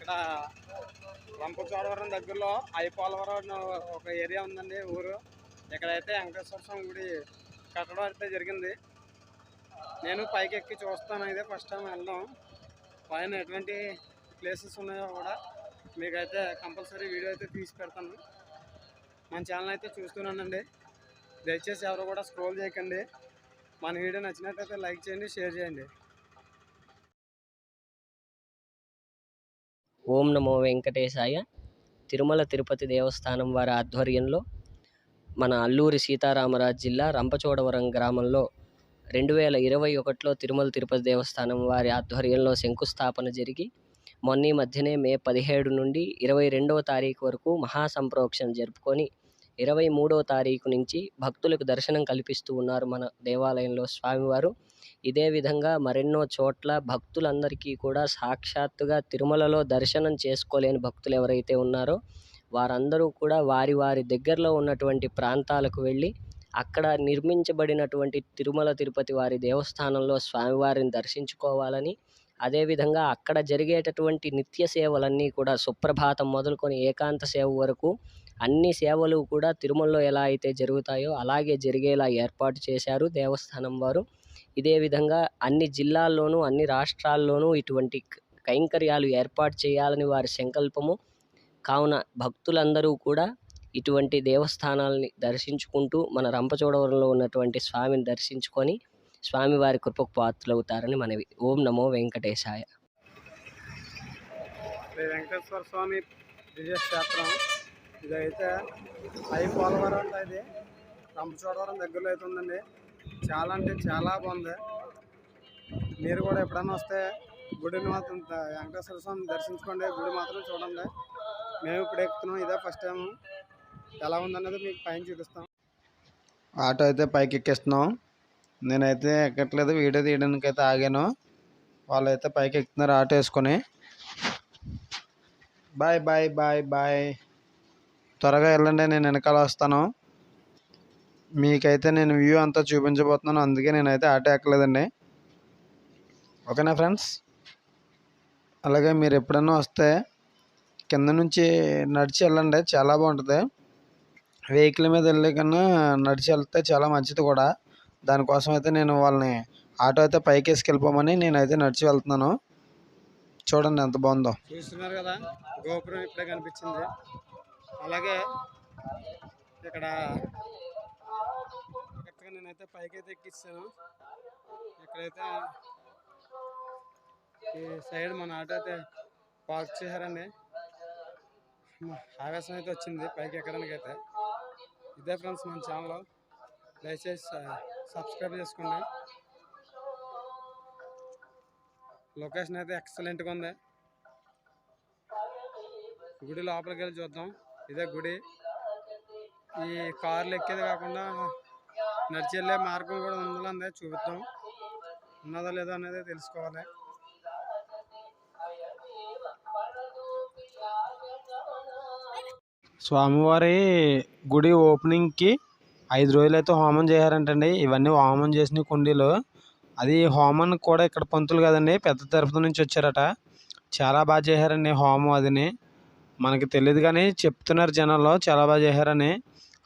ఇక్కడ రంపచోడవరం దగ్గరలో ఐపోలవరం అనే ఒక ఏరియా ఉందండి ఊరు. ఇక్కడైతే వెంకటేశ్వర స్వామి గుడి కట్టడం అయితే జరిగింది. నేను పైకి ఎక్కి చూస్తాను. అయితే ఫస్ట్ టైం వెళ్దాం. పైన ఎటువంటి ప్లేసెస్ ఉన్నాయో కూడా మీకైతే కంపల్సరీ వీడియో అయితే తీసి పెడతాను. మన ఛానల్ అయితే చూస్తున్నానండి. దయచేసి ఎవరు కూడా స్క్రోల్ చేయకండి. మన వీడియో నచ్చినట్లయితే లైక్ చేయండి, షేర్ చేయండి. ఓం నమో వెంకటేశాయ. తిరుమల తిరుపతి దేవస్థానం వారి ఆధ్వర్యంలో మన అల్లూరి సీతారామరాజు జిల్లా రంపచోడవరం గ్రామంలో 2021లో తిరుమల తిరుపతి దేవస్థానం వారి ఆధ్వర్యంలో శంకుస్థాపన జరిగి మొన్న మధ్యనే మే 17 నుండి 22వ తారీఖు వరకు మహాసంప్రోక్షణ జరుపుకొని 23వ తారీఖు నుంచి భక్తులకు దర్శనం కల్పిస్తూ ఉన్నారు మన దేవాలయంలో స్వామివారు. ఇదే విధంగా మరెన్నో చోట్ల భక్తులందరికీ కూడా సాక్షాత్తుగా తిరుమలలో దర్శనం చేసుకోలేని భక్తులు ఎవరైతే ఉన్నారో వారందరూ కూడా వారి వారి దగ్గరలో ఉన్నటువంటి ప్రాంతాలకు వెళ్ళి అక్కడ నిర్మించబడినటువంటి తిరుమల తిరుపతి వారి దేవస్థానంలో స్వామివారిని దర్శించుకోవాలని, అదేవిధంగా అక్కడ జరిగేటటువంటి నిత్య సేవలన్నీ కూడా సుప్రభాతం మొదలుకొని ఏకాంత సేవ వరకు అన్ని సేవలు కూడా తిరుమలలో ఎలా అయితే జరుగుతాయో అలాగే జరిగేలా ఏర్పాటు చేశారు దేవస్థానం వారు. ఇదే విధంగా అన్ని జిల్లాల్లోనూ అన్ని రాష్ట్రాల్లోనూ ఇటువంటి కైంకర్యాలు ఏర్పాటు చేయాలని వారి సంకల్పము. కావున భక్తులందరూ కూడా ఇటువంటి దేవస్థానాలని దర్శించుకుంటూ మన రంపచోడవరంలో ఉన్నటువంటి స్వామిని దర్శించుకొని స్వామివారి కృపకు పాత్రలవుతారని మనవి. ఓం నమో వెంకటేశాయ. వెంకటేశ్వర స్వామి దివ్యక్షేత్రం ఇదైతే ఐపోలవరం అంటే ఇది రంపచోడవరం దగ్గరలో అయితే ఉందండి. చాలా అంటే చాలా బాగుంది. మీరు కూడా ఎప్పుడన్నా వస్తే గుడిని మాత్రం వెంకటేశ్వర స్వామిని దర్శించుకోండి. గుడి మాత్రం చూడండి. మేము ఇప్పుడు ఎక్కుతున్నాం. ఇదే ఫస్ట్ టైం. ఎలా ఉందన్నది మీకు పైన చూపిస్తాం. ఆటో అయితే పైకి ఎక్కిస్తున్నాం. నేనైతే ఎక్కట్లేదు, వీడియో తీయడానికి అయితే ఆగాను. వాళ్ళైతే పైకి ఎక్కుతున్నారు ఆటో వేసుకొని. Bye bye bye bye. త్వరగా వెళ్ళండి, నేను వెనకాల వస్తాను. మీకైతే నేను వ్యూ అంతా చూపించబోతున్నాను, అందుకే నేనైతే ఆటో ఎక్కలేదండి. ఓకేనా ఫ్రెండ్స్? అలాగే మీరు ఎప్పుడన్నా వస్తే కింద నుంచి నడిచి వెళ్ళండి, చాలా బాగుంటుంది. వెహికల్ మీద వెళ్ళే కన్నా నడిచి వెళ్తే చాలా మంచిది కూడా. దానికోసం అయితే నేను వాళ్ళని ఆటో అయితే పైకి వేసుకెళ్ళిపోమని నేనైతే నడిచి వెళ్తున్నాను. చూడండి ఎంత బాగుందో. చూస్తున్నారు కదా, గోపురం ఇప్పుడే కనిపించింది. అలాగే ఇక్కడ నేనైతే పైకి అయితే ఎక్కిస్తాను. ఇక్కడైతే ఈ సైడ్ మన ఆటో అయితే పార్క్ చేశారండి. ఆవేశం అయితే వచ్చింది పైకి ఎక్కడానికి అయితే. ఇదే ఫ్రెండ్స్ మన ఛానల్, దయచేసి సబ్స్క్రైబ్ చేసుకోండి. లొకేషన్ అయితే ఎక్సలెంట్గా ఉంది. గుడి లోపలికి వెళ్ళి చూద్దాం. ఇదే గుడి. ఈ కార్లు ఎక్కేది కాకుండా నడిచి వెళ్ళే మార్గం కూడా ఉందని చూపిద్దాం. ఉన్నదో లేదో అనేది తెలుసుకోవాలి. స్వామివారి గుడి ఓపెనింగ్కి 5 రోజులైతే హోమం చేశారంటండి. ఇవన్నీ హోమం చేసిన కుండీలు. అది హోమం కూడా ఇక్కడ పంతులు కదండి, పెద్ద తిరుపతి నుంచి వచ్చారట. చాలా బాగా చేశారండి హోమం. అదిని మనకి తెలియదు కానీ చెప్తున్నారు జనాల్లో చాలా బాగా చేశారని.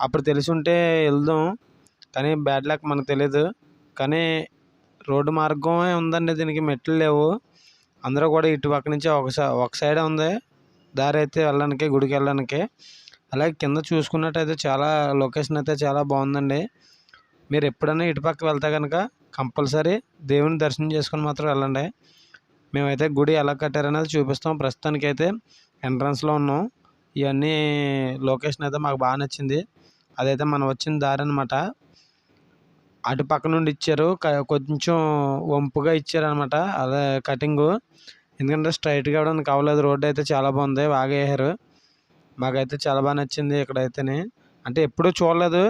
అప్పుడు తెలిసి ఉంటే వెళ్దాం, కానీ బ్యాడ్ లక్ మనకు తెలియదు. కానీ రోడ్డు మార్గమే ఉందండి, దీనికి మెట్లు లేవు. అందరూ కూడా ఇటు పక్క నుంచి ఒక సైడే ఉంది దారి అయితే వెళ్ళడానికి, గుడికి వెళ్ళడానికి. అలాగే కింద చూసుకున్నట్టయితే చాలా లొకేషన్ అయితే చాలా బాగుందండి. మీరు ఎప్పుడైనా ఇటుపక్క వెళ్తే కనుక కంపల్సరీ దేవుని దర్శనం చేసుకుని మాత్రం వెళ్ళండి. మేమైతే గుడి ఎలా కట్టారనేది చూపిస్తాం. ప్రస్తుతానికి అయితే ఎంట్రన్స్లో ఉన్నాం. ఇవన్నీ లొకేషన్ అయితే మాకు బాగా నచ్చింది. అదైతే మనం వచ్చిన దారి అనమాట. అటు పక్క నుండి ఇచ్చారు, కొంచెం వంపుగా ఇచ్చారనమాట. అదే కటింగు, ఎందుకంటే స్ట్రైట్గా ఇవ్వడానికి అవ్వలేదు. రోడ్డు అయితే చాలా బాగుంది, బాగా వేసారు. మాకైతే చాలా బాగా నచ్చింది ఇక్కడైతేనే. అంటే ఎప్పుడూ చూడలేదు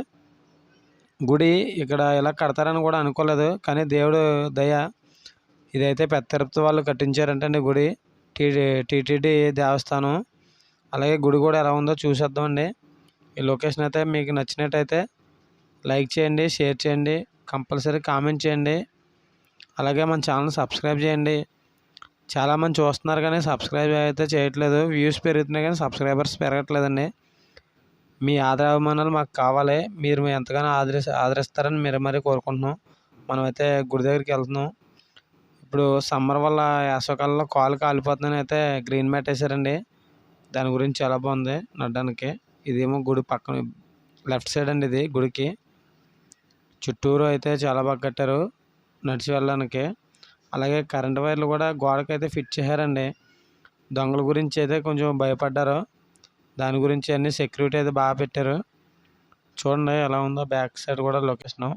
గుడి, ఇక్కడ ఇలా కడతారని కూడా అనుకోలేదు. కానీ దేవుడు దయ, ఇదైతే పెద్ద తిరుపతి వాళ్ళు కట్టించారంటండి గుడి, టీటీడీ దేవస్థానం. అలాగే గుడి కూడా ఎలా ఉందో చూసేద్దామండి. ఈ లొకేషన్ అయితే మీకు నచ్చినట్టయితే లైక్ చేయండి, షేర్ చేయండి, కంపల్సరీ కామెంట్ చేయండి. అలాగే మన ఛానల్ సబ్స్క్రైబ్ చేయండి. చాలామంది చూస్తున్నారు కానీ సబ్స్క్రైబ్ అయితే చేయట్లేదు. వ్యూస్ పెరుగుతున్నాయి కానీ సబ్స్క్రైబర్స్ పెరగట్లేదండి. మీ ఆదరాభిమానాలు మాకు కావాలి. మీరు ఎంతగానో ఆదరిస్తారని మరీ కోరుకుంటున్నాం. మనమైతే గుడి దగ్గరికి వెళ్తున్నాం. ఇప్పుడు సమ్మర్ వల్ల వేసవికాలంలో కాళ్ళు కాలిపోతుందని అయితే గ్రీన్ మ్యాట్ వేసారండి. దాని గురించి చాలా బాగుంది నడడానికి. ఇదేమో గుడి పక్కన లెఫ్ట్ సైడ్ అండి, ఇది గుడికి చుట్టూరు అయితే చాలా బాగా కట్టారు నడిచి వెళ్ళడానికి. అలాగే కరెంట్ వైర్లు కూడా గోడకైతే ఫిట్ చేశారండి. దొంగల గురించి అయితే కొంచెం భయపడ్డారు. దాని గురించి అన్ని సెక్యూరిటీ అయితే బాగా పెట్టారు. చూడండి ఎలా ఉందో బ్యాక్ సైడ్ కూడా లొకేషను.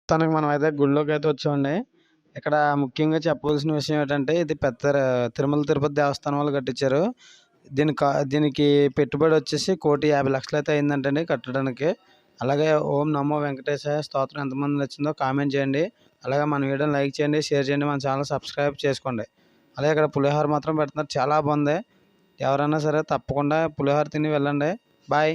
తనకి మనం అయితే గుడిలోకి అయితే వచ్చామండి. ఇక్కడ ముఖ్యంగా చెప్పవలసిన విషయం ఏంటంటే, ఇది పెద్ద తిరుమల తిరుపతి దేవస్థానం వాళ్ళు కట్టించారు. దీనికి పెట్టుబడి వచ్చేసి 1,50,00,000 అయితే అయిందంటండి కట్టడానికి. అలాగే ఓం నమో వెంకటేశాయ స్తోత్రం ఎంతమంది నచ్చిందో కామెంట్ చేయండి. అలాగే మన వీడియోని లైక్ చేయండి, షేర్ చేయండి, మన ఛానల్ సబ్స్క్రైబ్ చేసుకోండి. అలాగే ఇక్కడ పులిహోర మాత్రం పెడుతున్నారు, చాలా బాగుంది. ఎవరైనా సరే తప్పకుండా పులిహోర తిని వెళ్ళండి. బాయ్.